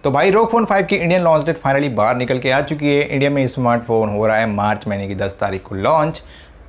तो भाई ROG Phone 5 की इंडियन लॉन्च डेट फाइनली बाहर निकल के आ चुकी है। इंडिया में स्मार्टफोन हो रहा है मार्च महीने की 10 तारीख को लॉन्च।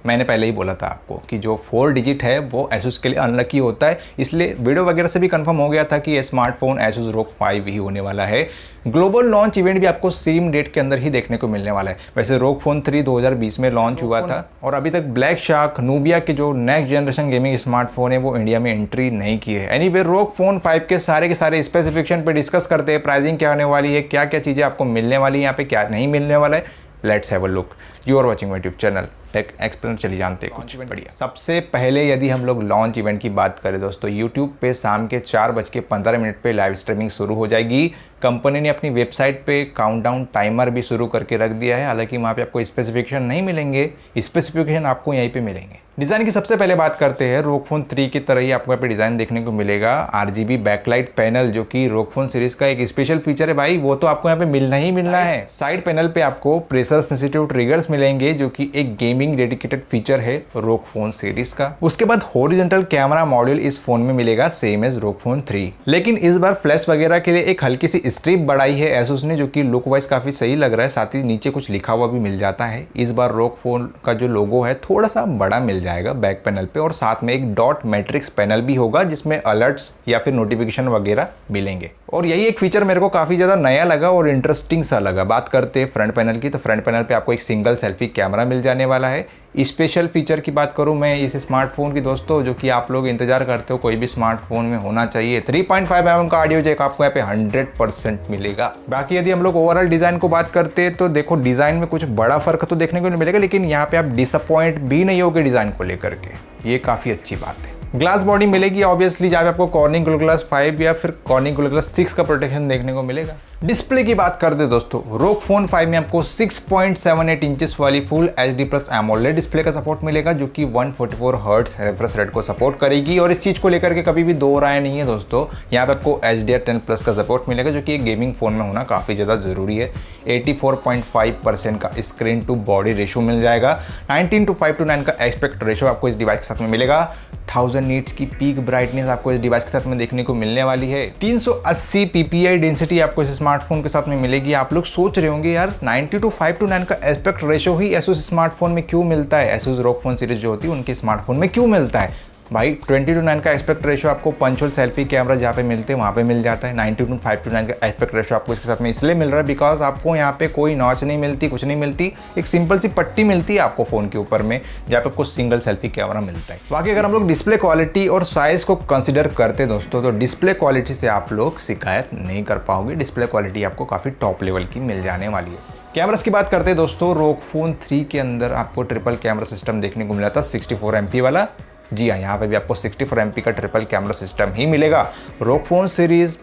मैंने पहले ही बोला था आपको कि जो 4 डिजिट है वो Asus के लिए अनलकी होता है, इसलिए वीडियो वगैरह से भी कंफर्म हो गया था कि ये स्मार्टफोन Asus ROG 5 ही होने वाला है। ग्लोबल लॉन्च इवेंट भी आपको सेम डेट के अंदर ही देखने को मिलने वाला है। वैसे ROG Phone 3 2020 में लॉन्च हुआ था और अभी तक ब्लैक शार्क नूबिया के जो नेक्स्ट जनरेशन गेमिंग स्मार्टफोन है वो इंडिया में एंट्री नहीं की है। एनीवे ROG Phone 5 के सारे स्पेसिफिकेशन पे डिस्कस करते हैं। प्राइसिंग क्या होने वाली है, क्या क्या चीज़ें आपको मिलने वाली है, यहाँ पे क्या नहीं मिलने वाला है। Let's have a look. You are watching my YouTube channel Tech Explainer. चलिए जानते हैं कुछ बढ़िया। सबसे पहले यदि हम लोग लॉन्च इवेंट की बात करें दोस्तों, यूट्यूब पे शाम के 4:15 पे लाइव स्ट्रीमिंग शुरू हो जाएगी। कंपनी ने अपनी वेबसाइट पे काउंटडाउन टाइमर भी शुरू करके रख दिया है। हालांकि वहाँ पे आपको स्पेसिफिकेशन नहीं मिलेंगे, स्पेसिफिकेशन आपको यहीं पे मिलेंगे। डिज़ाइन की सबसे पहले बात करते हैं। ROG Phone 3 की तरह ही आपको यहाँ पे डिज़ाइन देखने को मिलेगा। RGB बैकलाइट पैनल जो कि ROG Phone सीरीज का एक स्पेशल फीचर है भाई, वो तो आपको यहाँ पे मिलना ही मिलना है। साइड पैनल पे आपको प्रेशर सेंसिटिव ट्रिगर्स मिलेंगे जो कि एक गेमिंग डेडिकेटेड फीचर है ROG Phone सीरीज का। उसके बाद हॉरिजॉन्टल कैमरा मॉड्यूल इस फोन में मिलेगा सेम एज ROG Phone 3, लेकिन इस बार फ्लैश वगैरह के लिए एक हल्की सी स्ट्रिप बढ़ाई है Asus ने, जो कि लुक वाइज काफी सही लग रहा है। साथ ही नीचे कुछ लिखा हुआ भी मिल जाता है। इस बार ROG Phone का जो लोगो है थोड़ा सा बड़ा मिल जाएगा बैक पैनल पे, और साथ में एक डॉट मैट्रिक्स पैनल भी होगा जिसमें अलर्ट्स या फिर नोटिफिकेशन वगैरह मिलेंगे। और यही एक फीचर मेरे को काफी ज्यादा नया लगा और इंटरेस्टिंग सा लगा। बात करते हैं फ्रंट पैनल की, तो फ्रंट पैनल पे आपको एक सिंगल सेल्फी कैमरा मिल जाने वाला है। स्पेशल फीचर की बात करूं मैं इस स्मार्टफोन की दोस्तों, जो कि आप लोग इंतजार करते हो कोई भी स्मार्टफोन में होना चाहिए, 3.5mm का ऑडियो जैक आपको यहाँ पे 100% मिलेगा। बाकी यदि हम लोग ओवरऑल डिजाइन को बात करते हैं तो देखो डिजाइन में कुछ बड़ा फर्क तो देखने को नहीं मिलेगा, लेकिन यहाँ पे आप डिसअपॉइंट भी नहीं होगे डिजाइन को लेकर के, ये काफी अच्छी बात है। ग्लास बॉडी मिलेगी ऑब्वियसली, जहाँ पे आपको कॉर्निंग गोल्ड ग्लास 5 या फिर कॉर्निंग गोल्ड ग्लास 6 का प्रोटेक्शन देखने को मिलेगा। डिस्प्ले की बात करते दोस्तों, ROG Phone 5 में आपको 6.78 इंचेस वाली फुल HD+ AMOLED डिस्प्ले का सपोर्ट मिलेगा, जो कि 144 हर्ट्ज रिफ्रेश रेट को सपोर्ट करेगी। और इस चीज को लेकर के कभी भी दो राय नहीं है दोस्तों। यहाँ पे आपको HDR10+ का सपोर्ट मिलेगा, जो कि एक गेमिंग फोन में होना काफी ज्यादा जरूरी है। 84.5% का स्क्रीन टू बॉडी रेशियो मिल जाएगा। 19:5:9 का एस्पेक्ट रेशियो आपको इस डिवाइस के साथ में मिलेगा। 1000 नीट्स की पीक ब्राइटनेस आपको इस डिवाइस के साथ में देखने को मिलने वाली है। 380 PPI डेंसिटी आपको इस स्मार्टफोन के साथ में मिलेगी। आप लोग सोच रहे होंगे यार 90:5:9 का एस्पेक्ट रेशियो ही Asus स्मार्टफोन में क्यों मिलता है, Asus ROG Phone सीरीज जो होती है उनके स्मार्टफोन में क्यों मिलता है। भाई 20:9 का एस्पेक्ट रेशियो आपको पंचुअल सेल्फी कैमरा जहाँ पे मिलते हैं वहाँ पे मिल जाता है। 90:5:9 का एस्पेक्ट रेशियो आपको इसके साथ में इसलिए मिल रहा है बिकॉज आपको यहाँ पे कोई नॉच नहीं मिलती, कुछ नहीं मिलती, एक सिंपल सी पट्टी मिलती है आपको फोन के ऊपर में जहाँ पे आपको सिंगल सेल्फी कैमरा मिलता है। बाकी अगर हम लोग डिस्प्ले क्वालिटी और साइज को कंसिडर करते दोस्तों, तो डिस्प्ले क्वालिटी से आप लोग शिकायत नहीं कर पाओगे। डिस्प्ले क्वालिटी आपको काफ़ी टॉप लेवल की मिल जाने वाली है। कैमरास की बात करते हैं दोस्तों, ROG Phone 3 के अंदर आपको ट्रिपल कैमरा सिस्टम देखने को मिला था 64 MP वाला। जी हाँ, यहाँ पे भी आपको 64 MP का ट्रिपल कैमरा सिस्टम ही मिलेगा। ROG Phone सीरीज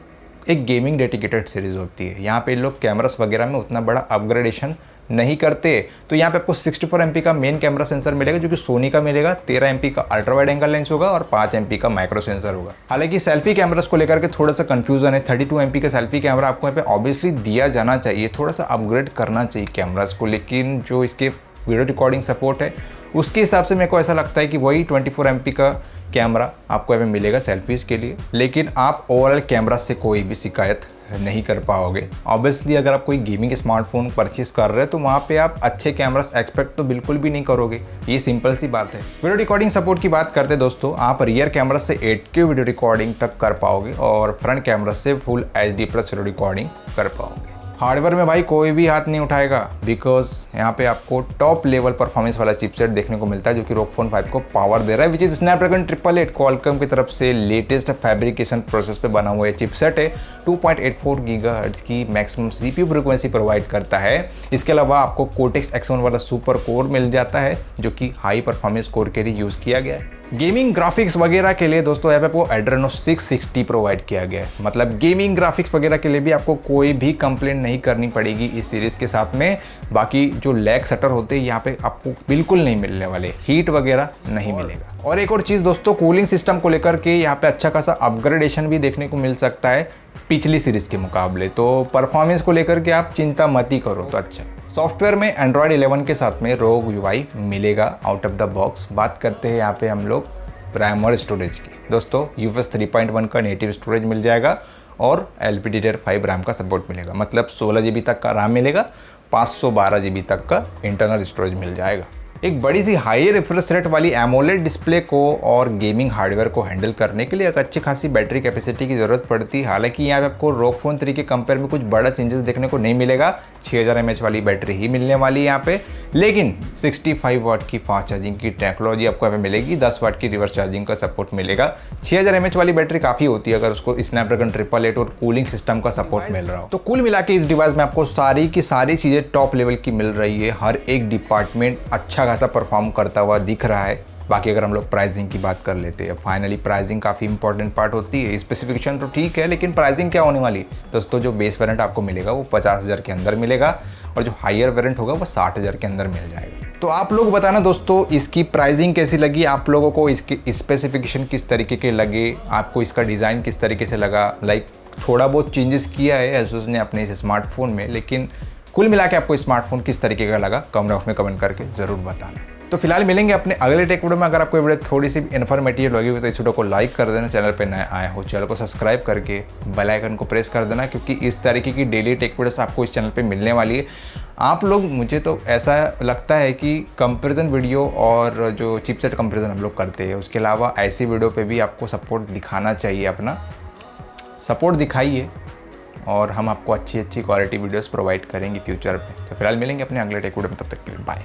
एक गेमिंग डेडिकेटेड सीरीज होती है। यहाँ पे लोग कैमरास वगैरह में उतना बड़ा अपग्रेडेशन नहीं करते। तो यहाँ पे आपको 64 MP का मेन कैमरा सेंसर मिलेगा, जो कि सोनी का मिलेगा। 13 MP का अल्ट्रा वाइड एंगल लेंस होगा और 5 MP का माइक्रो सेंसर होगा। हालांकि सेल्फी कैमरास को लेकर के थोड़ा सा कंफ्यूजन है। 32 MP का सेल्फी कैमरा आपको यहाँ पे ऑब्वियसली दिया जाना चाहिए, थोड़ा सा अपग्रेड करना चाहिए कैमरास को, लेकिन जो इसके वीडियो रिकॉर्डिंग सपोर्ट है उसके हिसाब से मेरे को ऐसा लगता है कि वही 24 MP का कैमरा आपको यहाँ पे मिलेगा सेल्फीज़ के लिए। लेकिन आप ओवरऑल कैमरा से कोई भी शिकायत नहीं कर पाओगे। ऑब्वियसली अगर आप कोई गेमिंग स्मार्टफोन परचेस कर रहे हैं तो वहाँ पे आप अच्छे कैमरास एक्सपेक्ट तो बिल्कुल भी नहीं करोगे, ये सिंपल सी बात है। वीडियो रिकॉर्डिंग सपोर्ट की बात करते दोस्तों, आप रियर कैमरा से 8K वीडियो रिकॉर्डिंग तक कर पाओगे और फ्रंट कैमरा से फुल HD+ वीडियो रिकॉर्डिंग कर पाओगे। हार्डवेयर में भाई कोई भी हाथ नहीं उठाएगा बिकॉज यहाँ पे आपको टॉप लेवल परफॉर्मेंस वाला चिपसेट देखने को मिलता है, जो कि ROG Phone 5 को पावर दे रहा है, विच इज स्नैपड्रैगन 888 क्वालकॉम की तरफ से लेटेस्ट फैब्रिकेशन प्रोसेस पे बना हुआ चिपसेट है। 2.84 GHz की मैक्सिमम CPU फ्रिक्वेंसी प्रोवाइड करता है। इसके अलावा आपको Cortex X1 वाला सुपर कोर मिल जाता है, जो कि हाई परफॉर्मेंस कोर के लिए यूज़ किया गया है। गेमिंग ग्राफिक्स वगैरह के लिए दोस्तों यहाँ पे आपको Adreno 660 प्रोवाइड किया गया है। मतलब गेमिंग ग्राफिक्स वगैरह के लिए भी आपको कोई भी कंप्लेंट नहीं करनी पड़ेगी इस सीरीज के साथ में। बाकी जो लैग शटर होते हैं यहाँ पे आपको बिल्कुल नहीं मिलने वाले, हीट वगैरह नहीं मिलेगा। और एक और चीज़ दोस्तों, कूलिंग सिस्टम को लेकर के यहाँ पे अच्छा खासा अपग्रेडेशन भी देखने को मिल सकता है पिछली सीरीज के मुकाबले। तो परफॉर्मेंस को लेकर के आप चिंता मत ही करो तो अच्छा। सॉफ्टवेयर में Android 11 के साथ में ROG UI मिलेगा आउट ऑफ द बॉक्स। बात करते हैं यहाँ पे हम लोग प्राइमरी स्टोरेज की। दोस्तों UFS 3.1 का नेटिव स्टोरेज मिल जाएगा और LPDDR5 रैम का सपोर्ट मिलेगा, मतलब 16 GB तक का रैम मिलेगा, 512 GB तक का इंटरनल स्टोरेज मिल जाएगा। एक बड़ी सी हाई रिफ्रेश रेट वाली एमोलेड डिस्प्ले को और गेमिंग हार्डवेयर को हैंडल करने के लिए एक अच्छी खासी बैटरी कैपेसिटी की ज़रूरत पड़ती है। हालांकि यहाँ पे आपको ROG Phone 3 के कंपेयर में कुछ बड़ा चेंजेस देखने को नहीं मिलेगा, 6000 mAh वाली बैटरी ही मिलने वाली है यहाँ पे, लेकिन 65 वाट की फास्ट चार्जिंग की टेक्नोलॉजी आपको यहाँ पे मिलेगी, 10 वाट की रिवर्स चार्जिंग का सपोर्ट मिलेगा। 6000 mAh वाली बैटरी काफ़ी होती है अगर उसको स्नैपड्रैगन 888 और कूलिंग सिस्टम का सपोर्ट मिल रहा हो। तो कुल मिला के इस डिवाइस में आपको सारी की सारी चीज़ें टॉप लेवल की मिल रही है, हर एक डिपार्टमेंट अच्छा खासा परफॉर्म करता हुआ दिख रहा है। बाकी अगर हम लोग प्राइसिंग की बात कर लेते हैं, फाइनली प्राइसिंग काफ़ी इंपॉर्टेंट पार्ट होती है। स्पेसिफिकेशन तो ठीक है, लेकिन प्राइसिंग क्या होने वाली दोस्तों, जो बेस वेरिएंट आपको मिलेगा वो 50,000 के अंदर मिलेगा और जो हायर वेरिएंट होगा वो 60,000 के अंदर मिल जाएगा। तो आप लोग बताना दोस्तों इसकी प्राइसिंग कैसी लगी, आप लोगों को इसके स्पेसिफिकेशन किस तरीके के लगे, आपको इसका डिज़ाइन किस तरीके से लगा। लाइक थोड़ा बहुत चेंजेस किया है Asus ने अपने इस स्मार्टफोन में, लेकिन कुल मिला के आपको स्मार्टफोन किस तरीके का लगा कमेंट बॉक्स में कमेंट करके ज़रूर बताना। तो फिलहाल मिलेंगे अपने अगले टेक वीडियो में। अगर आपको वीडियो थोड़ी सी इन्फॉर्मेटिव लगी हो तो इस वीडियो को लाइक कर देना, चैनल पे नए आए हो चैनल को सब्सक्राइब करके बेल आइकन को प्रेस कर देना, क्योंकि इस तरीके की डेली टेक वीडियोस आपको इस चैनल पे मिलने वाली है। आप लोग, मुझे तो ऐसा लगता है कि कंपैरिजन वीडियो और जो चिपसेट कंपैरिजन हम लोग करते हैं, उसके अलावा ऐसी वीडियो पर भी आपको सपोर्ट दिखाना चाहिए। अपना सपोर्ट दिखाइए और हम आपको अच्छी क्वालिटी वीडियोस प्रोवाइड करेंगे फ्यूचर में। तो फिलहाल मिलेंगे अपने अगले टेक वीडियो में, तब तक के लिए बाय।